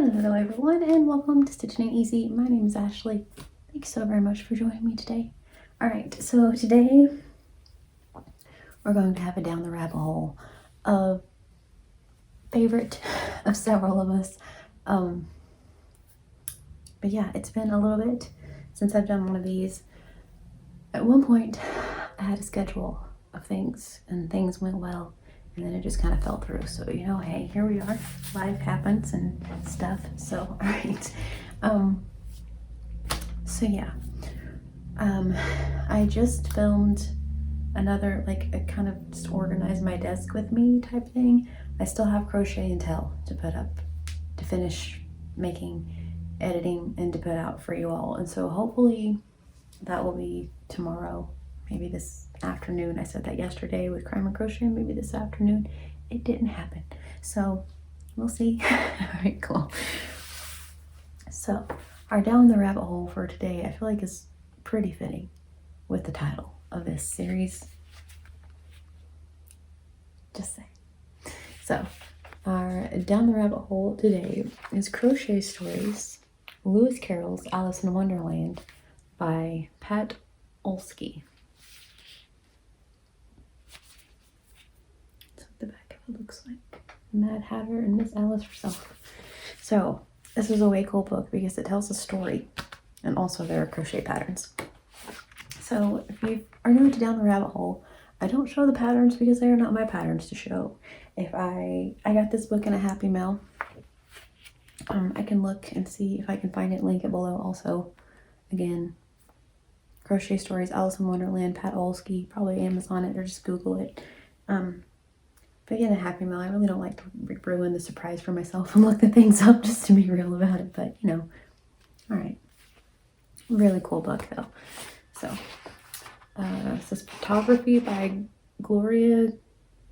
Hello everyone and welcome to Stitching It Easy. My name is Ashley. Thanks so very much for joining me today. Alright, so today we're going to have a down the rabbit hole of favorite of several of us. But yeah, it's been a little bit since I've done one of these. At one point I had a schedule of things and things went well. And then it just kind of fell through. So, you know, hey, here we are. Life happens and stuff. So, all right. So yeah. I just filmed another, like, a kind of just organize my desk with me type thing. I still have Crochet and Tell to put up, to finish making, editing, and to put out for you all. And so hopefully that will be tomorrow. Maybe this afternoon. I said that yesterday with Crime and Crochet, maybe this afternoon. It didn't happen. So we'll see. All right, cool. So our down the rabbit hole for today, I feel like is pretty fitting with the title of this series. Just saying. So our down the rabbit hole today is Crochet Stories, Lewis Carroll's Alice in Wonderland by Pat Olsky. The back of it looks like Mad Hatter and Miss Alice herself. So this is a way cool book because it tells a story and also there are crochet patterns. So if you are new to Down the Rabbit Hole, I don't show the patterns because they are not my patterns to show. If I got this book in a Happy Mail. I can look and see if I can find it, link it below. Also, again, Crochet Stories, Alice in Wonderland, Pat Olsky, probably Amazon it or just Google it. But again, a Happy Mail, I really don't like to ruin the surprise for myself and look the things up just to be real about it. But, you know, all right. Really cool book, though. So, this is photography by Gloria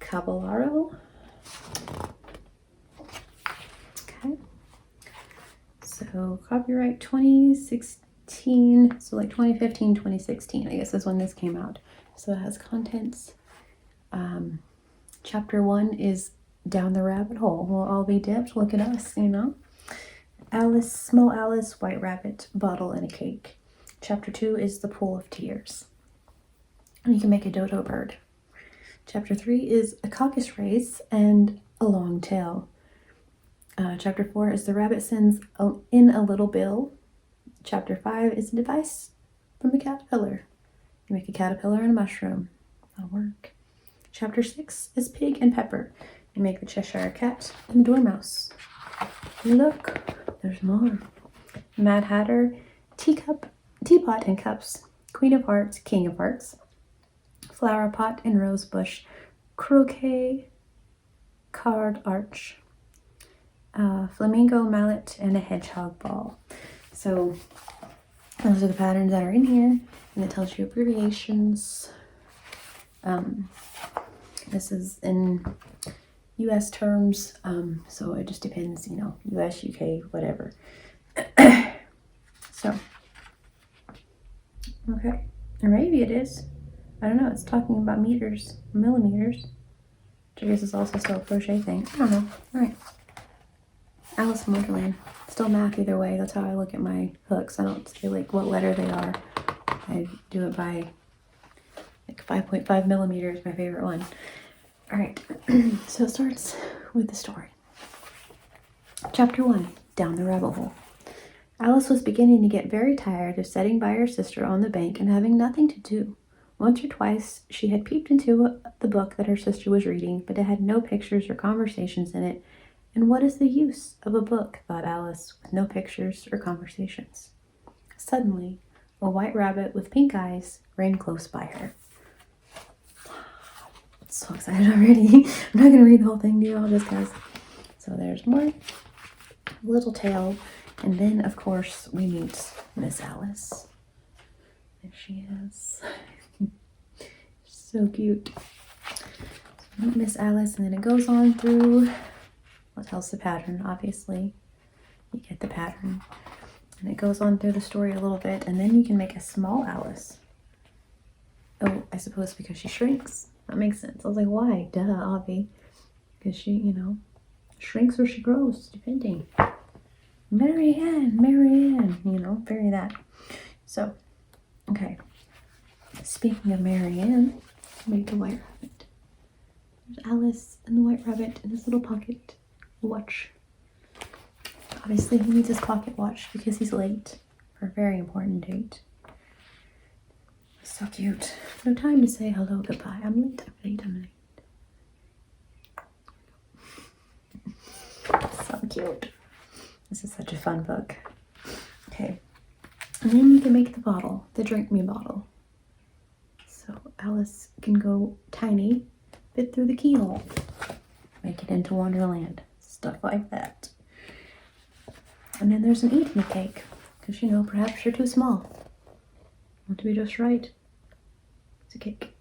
Caballero. Okay. So, copyright 2016. So, like 2015, 2016, I guess is when this came out. So, it has contents. Chapter 1 is Down the Rabbit Hole. We'll all be dipped. Look at us, you know. Alice, Small Alice, White Rabbit, Bottle, and a Cake. Chapter 2 is The Pool of Tears. And you can make a dodo bird. Chapter 3 is A Caucus Race and a Long Tail. Chapter 4 is The Rabbit Sends in a Little Bill. Chapter 5 is a device from a caterpillar. You make a caterpillar and a mushroom. That'll work. Chapter 6 is Pig and Pepper. You make the Cheshire Cat and the Dormouse. Look, there's more. Mad Hatter, Teapot and Cups, Queen of Hearts, King of Hearts, Flower Pot and Rose Bush, Croquet Card Arch, Flamingo Mallet, and a Hedgehog Ball. So those are the patterns that are in here, and it tells you abbreviations. This is in US terms, so it just depends, you know, US, UK, whatever. So, okay, or maybe it is. I don't know, it's talking about meters, millimeters, which I guess is also still a crochet thing. I don't know. All right. Alice in Wonderland. Still math either way. That's how I look at my hooks. I don't say like what letter they are. I do it by like 5.5 millimeters, my favorite one. All right, so it starts with the story. Chapter 1, Down the Rabbit Hole. Alice was beginning to get very tired of sitting by her sister on the bank and having nothing to do. Once or twice, she had peeped into the book that her sister was reading, but it had no pictures or conversations in it. And what is the use of a book, thought Alice, with no pictures or conversations? Suddenly, a white rabbit with pink eyes ran close by her. So excited already. I'm not going to read the whole thing to you all just because. So there's more little tail. And then, of course, we meet Miss Alice. There she is. So cute. So meet Miss Alice, and then it goes on through what tells the pattern, obviously. You get the pattern. And it goes on through the story a little bit, and then you can make a small Alice. Oh, I suppose because she shrinks. That makes sense. I was like, why? Duh, Avi. Because she, you know, shrinks or she grows, depending. Marianne, Marianne, you know, very that. So, okay. Speaking of Marianne, make the white rabbit. There's Alice and the white rabbit in his little pocket watch. Obviously, he needs his pocket watch because he's late for a very important date. So cute. No time to say hello, goodbye. I'm late, I'm late, I'm late. So cute. This is such a fun book. Okay. And then you can make the bottle, the drink me bottle. So Alice can go tiny, fit through the keyhole, make it into Wonderland. Stuff like that. And then there's an eat me cake, because you know, perhaps you're too small. Want to be just right? It's a cake.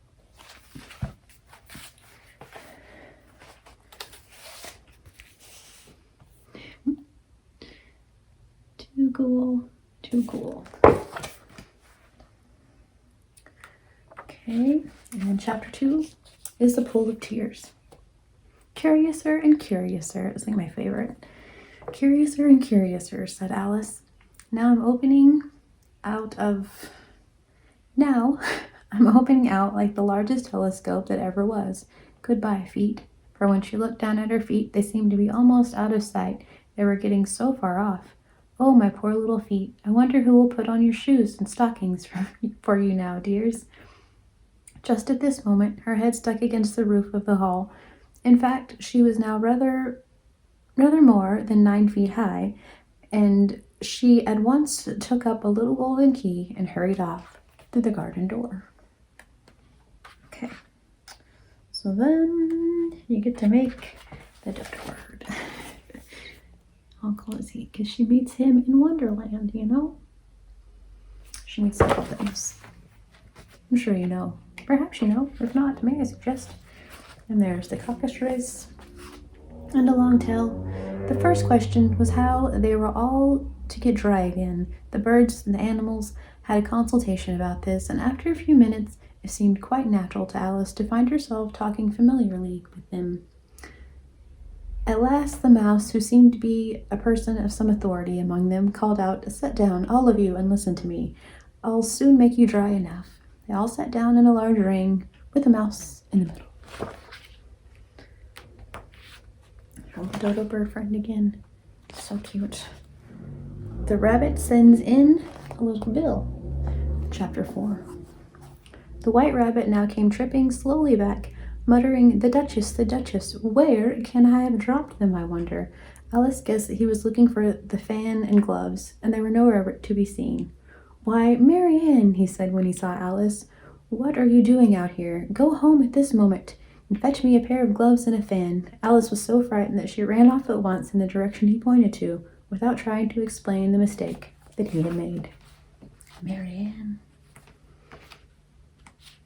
Too cool. Too cool. Okay, and then chapter 2 is the Pool of Tears. Curiouser and curiouser is like my favorite. Curiouser and curiouser, said Alice. Now I'm opening out like the largest telescope that ever was. Goodbye, feet. For when she looked down at her feet, they seemed to be almost out of sight. They were getting so far off. Oh, my poor little feet. I wonder who will put on your shoes and stockings for you now, dears. Just at this moment, her head stuck against the roof of the hall. In fact, she was now rather more than 9 feet high, and she at once took up a little golden key and hurried off through the garden door. Okay, so then you get to make the bird. How cool is he? Because she meets him in Wonderland, you know? She meets several things. I'm sure you know. Perhaps you know. If not, may I suggest? And there's the cockatrice and a long tail. The first question was how they were all to get dry again. The birds and the animals had a consultation about this, and after a few minutes, it seemed quite natural to Alice to find herself talking familiarly with them. At last the mouse, who seemed to be a person of some authority among them, called out, "Sit down, all of you, and listen to me. I'll soon make you dry enough." They all sat down in a large ring, with a mouse in the middle. Our little dodo bird friend again. So cute. The rabbit sends in a little bill. Chapter 4. The white rabbit now came tripping slowly back, muttering, the Duchess, where can I have dropped them, I wonder?" Alice guessed that he was looking for the fan and gloves, and they were nowhere to be seen. "Why, Marianne," he said when he saw Alice, "what are you doing out here? Go home at this moment and fetch me a pair of gloves and a fan." Alice was so frightened that she ran off at once in the direction he pointed to, without trying to explain the mistake that he had made. Marianne.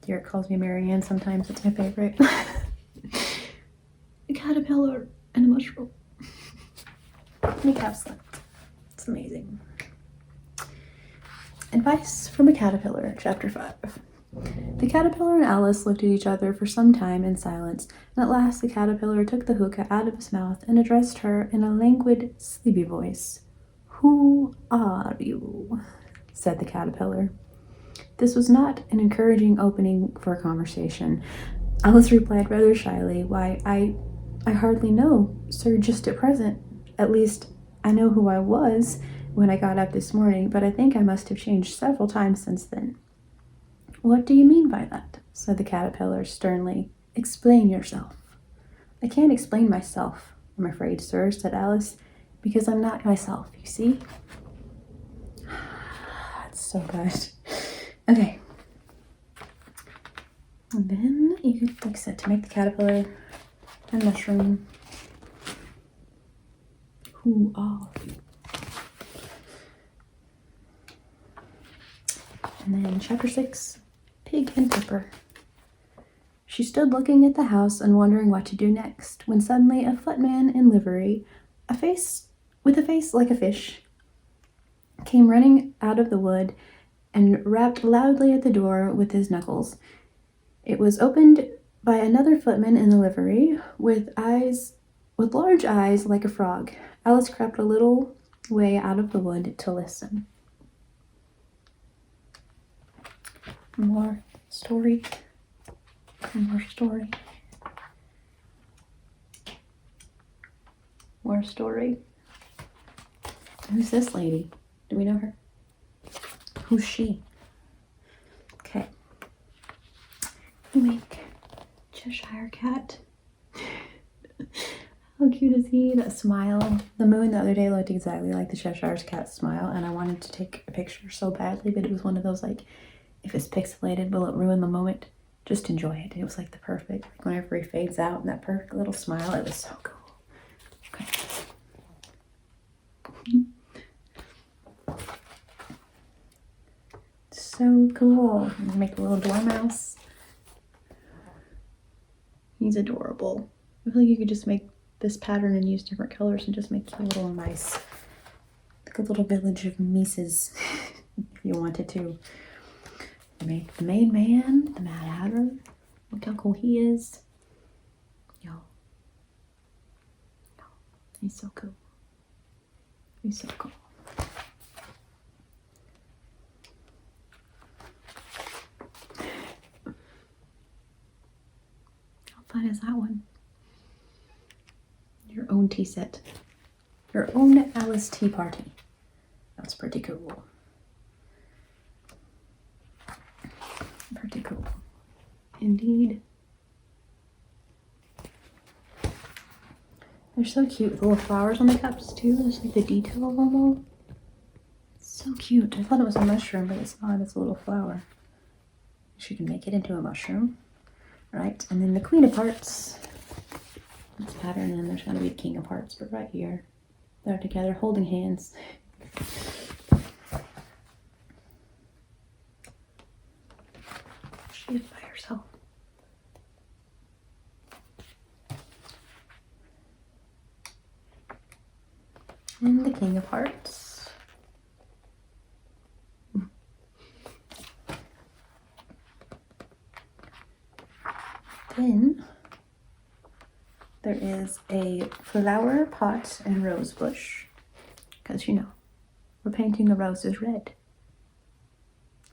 Garrett calls me Marianne sometimes. It's my favorite. A caterpillar and a mushroom. And a calf slip. It's amazing. Advice from a Caterpillar, Chapter 5. The caterpillar and Alice looked at each other for some time in silence, and at last the caterpillar took the hookah out of his mouth and addressed her in a languid, sleepy voice. "Who are you?" said the caterpillar. This was not an encouraging opening for a conversation. Alice replied rather shyly, "Why, I hardly know, sir, just at present. At least, I know who I was when I got up this morning, but I think I must have changed several times since then." "What do you mean by that?" said the caterpillar sternly. "Explain yourself." "I can't explain myself, I'm afraid, sir," said Alice, "because I'm not myself, you see." That's so good. Okay. And then you could, like I said, to make the caterpillar and mushroom. Who are you? And then chapter 6, Pig and Pepper. She stood looking at the house and wondering what to do next, when suddenly a footman in livery, with a face like a fish, came running out of the wood and rapped loudly at the door with his knuckles. It was opened by another footman in the livery, with large eyes like a frog. Alice crept a little way out of the wood to listen. More story. More story. More story. Who's this lady? Do we know her? Who's she? Okay. You make Cheshire Cat. How cute is he? That smile. The moon the other day looked exactly like the Cheshire Cat's smile, and I wanted to take a picture so badly, but it was one of those, like, if it's pixelated, will it ruin the moment? Just enjoy it. It was like the perfect, like whenever he fades out and that perfect little smile, it was so cool. Okay. So cool. I'm gonna make a little dormouse. He's adorable. I feel like you could just make this pattern and use different colors and just make a little mice. Like a little village of mices, if you wanted to. Make the main man, the Mad Hatter. Look how cool he is. Yo. He's so cool. He's so cool. How fun is that one? Your own tea set. Your own Alice tea party. That's pretty cool. Pretty cool. Indeed. They're so cute with little flowers on the cups too. There's like the detail of them all. It's so cute. I thought it was a mushroom, but it's not. It's a little flower. She can make it into a mushroom. Right? And then the Queen of Hearts. This pattern, and then there's going to be the King of Hearts, but right here. They're together holding hands. She is by herself. And the King of Hearts. Then there is a flower pot and rose bush. Because, you know, we're painting the roses red.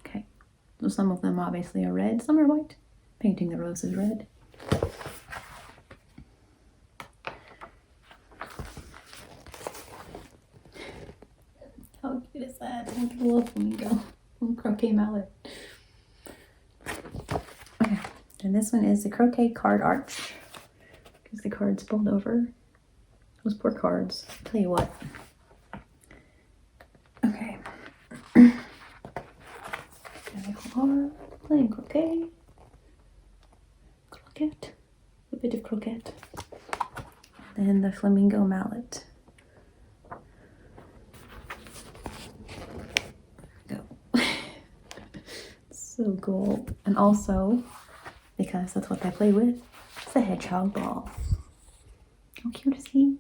Okay. So some of them obviously are red, some are white. Painting the roses red. How cute is that? Look at the little flamingo. Little croquet mallet. Okay. And this one is the croquet card arch. Because the cards fold over. Those poor cards. I'll tell you what. Okay. There we are. Playing croquet. Croquette. A bit of croquette. Then the flamingo mallet. Go. So cool. And also, because that's what they play with, it's a hedgehog ball. How cute is he?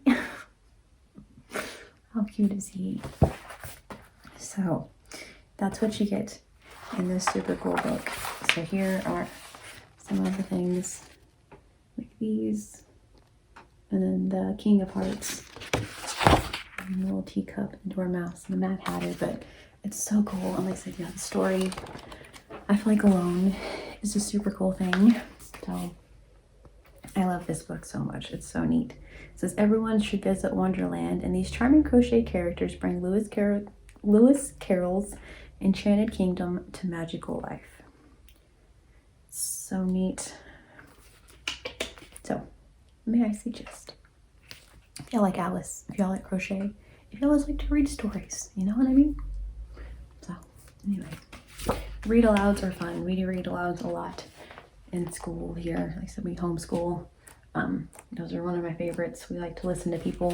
How cute is he? So, that's what you get in this super cool book. So here are some of the things, like these, and then the King of Hearts, and the little teacup, and Dormouse, and the Mad Hatter. But it's so cool. And like I said, yeah, the story, I feel like alone is a super cool thing. So I love this book so much. It's so neat. It says everyone should visit Wonderland, and these charming crochet characters bring Lewis Carroll's enchanted kingdom to magical life. So neat. So, may I suggest, if y'all like Alice, if y'all like crochet, if y'all always like to read stories, you know what I mean? So, anyway, read alouds are fun. We do read alouds a lot in school here. Like I said, we homeschool. Those are one of my favorites. We like to listen to people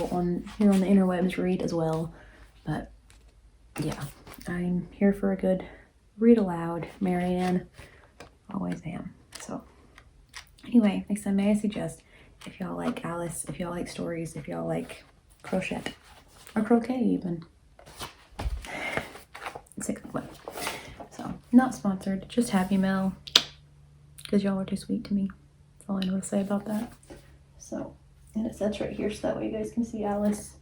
here on the interwebs read as well. But yeah, I'm here for a good read aloud. Marianne, always am. So anyway, like I said, may I suggest, if y'all like Alice, if y'all like stories, if y'all like crochet or croquet even, it's a good one. So not sponsored, just Happy Mail, because y'all are too sweet to me. That's all I know to say about that. So, and it sets right here so that way you guys can see Alice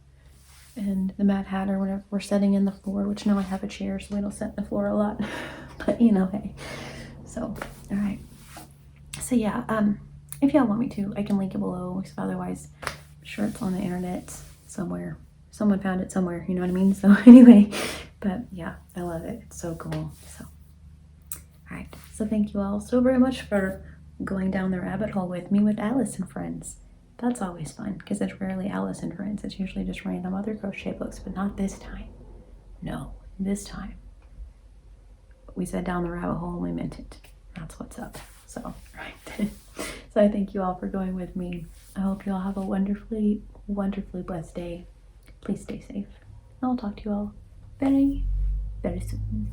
and the Mad Hatter whenever we're setting in the floor, which now I have a chair so we don't set in the floor a lot. But you know, hey. So, all right. So yeah, if y'all want me to, I can link it below. So otherwise, I'm sure it's on the internet somewhere. Someone found it somewhere, you know what I mean? So anyway, but yeah, I love it. It's so cool. So, all right. So thank you all so very much for going down the rabbit hole with me with Alice and Friends. That's always fun because it's rarely Alice and Friends. It's usually just random other crochet books, but not this time. No, this time. We said down the rabbit hole and we meant it. That's what's up. So, right. So I thank you all for going with me. I hope you all have a wonderfully, wonderfully blessed day. Please stay safe. I'll talk to you all very, very soon.